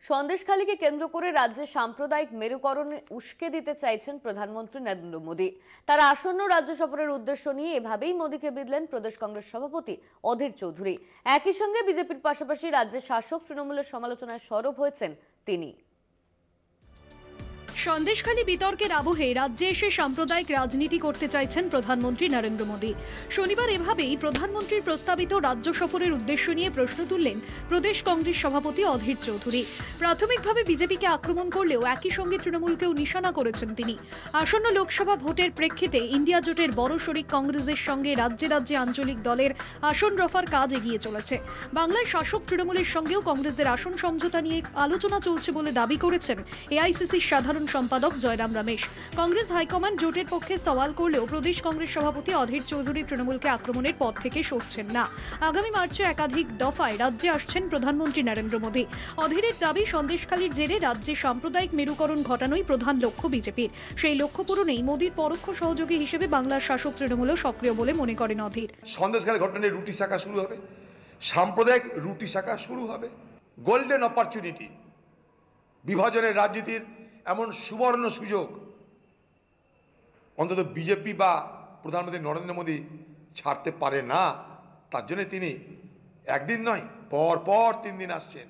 সন্দেশখালীকে কেন্দ্র করে রাজ্যে সাম্প্রদায়িক মেরুকরণে উস্কে দিতে চাইছেন প্রধানমন্ত্রী নরেন্দ্র মোদী। তার আসন্ন রাজ্য সফরের উদ্দেশ্য নিয়ে এভাবেই মোদীকে বিঁধলেন প্রদেশ কংগ্রেস সভাপতি অধীর চৌধুরী। একই সঙ্গে বিজেপির পাশাপাশি রাজ্যের শাসক তৃণমূলের সমালোচনায় সরব হয়েছেন তিনি। সন্দেশখালী বিতর্কের আবহে রাজ্যে এসে সাম্প্রদায়িক রাজনীতি করতে চাইছেন প্রধানমন্ত্রী নরেন্দ্র মোদী। শনিবার এভাবেই প্রধানমন্ত্রীর প্রস্তাবিত রাজ্য সফরের উদ্দেশ্য নিয়ে প্রশ্ন তুললেন প্রদেশ কংগ্রেস সভাপতি অধীর চৌধুরী। প্রাথমিকভাবে বিজেপিকে আক্রমণ করলেও একই সঙ্গে তৃণমূলকেও নিশানা করেছেন তিনি। আসন্ন লোকসভা ভোটের প্রেক্ষিতে ইন্ডিয়া জোটের বড় শরিক কংগ্রেসের সঙ্গে রাজ্যে রাজ্যে আঞ্চলিক দলের আসন রফার কাজ এগিয়ে চলেছে। বাংলায় শাসক তৃণমূলের সঙ্গেও কংগ্রেসের আসন সমঝোতা নিয়ে আলোচনা চলছে বলে দাবি করেছেন এআইসিসির সাধারণ সম্পাদক জয়রাম রমেশ। কংগ্রেস হাইকমান্ড জোটের পক্ষে সওয়াল করলেও প্রদেশ কংগ্রেস সভাপতি অধীর চৌধুরী তৃণমূলকে আক্রমণের পথ থেকে সরছেন না। আগামী মার্চে একাধিক দফায় রাজ্যে আসছেন প্রধানমন্ত্রী নরেন্দ্র মোদী। অধীরের দাবি, সন্দেশখালীর জেরে রাজ্যে সাম্প্রদায়িক মেরুকরণ ঘটানোই প্রধান লক্ষ্য বিজেপির। সেই লক্ষ্য পূরণেই মোদীর পরোক্ষ সহযোগী হিসেবে বাংলার শাসক তৃণমূলও সক্রিয় বলে মনে করেন অধীর। সন্দেশখালী ঘটনায় রুটি শাখা শুরু হবে, সাম্প্রদায়িক রুটি শাখা শুরু হবে। গোল্ডেন অপরচুনিটি, বিভাজনের রাজনীতির এমন সুবর্ণ সুযোগ অন্তত বিজেপি বা প্রধানমন্ত্রী নরেন্দ্র মোদী ছাড়তে পারে না। তার জন্য তিনি একদিন নয়, পর পর 3 দিন আসছেন।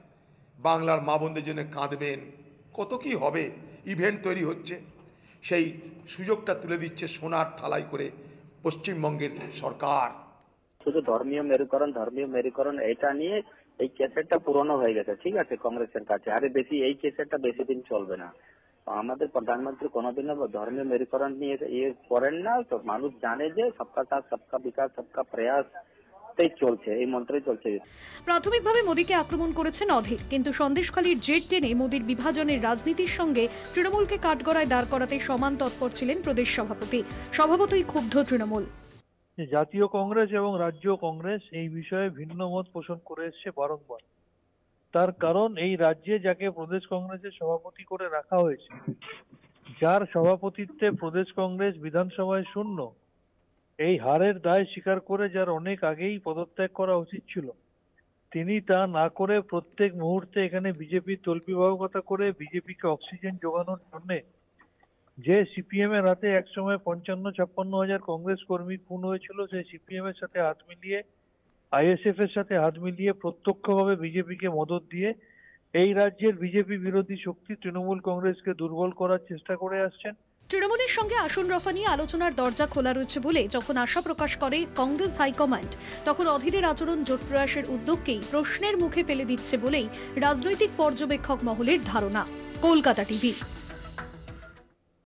বাংলার মা বোনদের জন্য কাঁদবেন, কত কি হবে, ইভেন্ট তৈরি হচ্ছে। সেই সুযোগটা তুলে দিচ্ছে সোনার থালায় করে পশ্চিমবঙ্গের সরকার। শুধু ধর্মীয় মেরুকরণ এটা নিয়ে এই কেসেটটা পুরনো হয়ে গেছে, ঠিক আছে, কংগ্রেসের কাছে। আরে বেশি এই কেসেটটা বেশি দিন চলবে না। আমাদের প্রধানমন্ত্রী কোনোদিনও ধর্মীয় মেরুকরণ নিয়ে ইয়ে করেন না। তো মানুষ জানে যে সবকা সাথ সবকা বিকাশ সবকা প্রয়াস চলছে, এই মন্ত্রই চলছে। প্রাথমিকভাবে মোদীকে আক্রমণ করেছেন অধীর, কিন্তু সন্দেশখালীর জেট টেনে মোদীর বিভাজনের রাজনীতির সঙ্গে তৃণমূলকে কাঠগড়ায় দাঁড় করাতে সমান তৎপর ছিলেন প্রদেশ সভাপতি। স্বভাবতই ক্ষুব্ধ তৃণমূল। জাতীয় কংগ্রেস এবং রাজ্য কংগ্রেস এই বিষয়ে ভিন্ন মত পোষণ করে এসছে বারংবার। তার কারণ, এই রাজ্যে যাকে প্রদেশ কংগ্রেসের সভাপতি করে রাখা হয়েছে, যার সভাপতিত্বে প্রদেশ কংগ্রেস বিধানসভায় শূন্য, এই হারের দায় স্বীকার করে যার অনেক আগেই পদত্যাগ করা উচিত ছিল, তিনি তা না করে প্রত্যেক মুহূর্তে এখানে বিজেপির তল্পিবাহকতা করে বিজেপিকে অক্সিজেন যোগানোর জন্য যে সিপিএম এর হাতে একসময় 55-56 হাজার কংগ্রেস কর্মী খুন হয়েছিল, সেই সিপিএম এর সাথে হাত মিলিয়ে, আইএসএফ এর সাথে হাত মিলিয়ে প্রত্যক্ষভাবে বিজেপিকে মদত দিয়ে এই রাজ্যের বিজেপি বিরোধী শক্তি তৃণমূল কংগ্রেসকে দুর্বল করার চেষ্টা করে আসছেন। তৃণমূলের সঙ্গে আসন রফা নিয়ে আলোচনার দরজা খোলা রয়েছে বলে যখন আশা প্রকাশ করে কংগ্রেস হাইকমান্ড, তখন অধীরের আচরণ জোট প্রয়াসের উদ্যোগকেই প্রশ্নের মুখে ফেলে দিচ্ছে বলেই রাজনৈতিক পর্যবেক্ষক মহলের ধারণা। কলকাতা টিভি।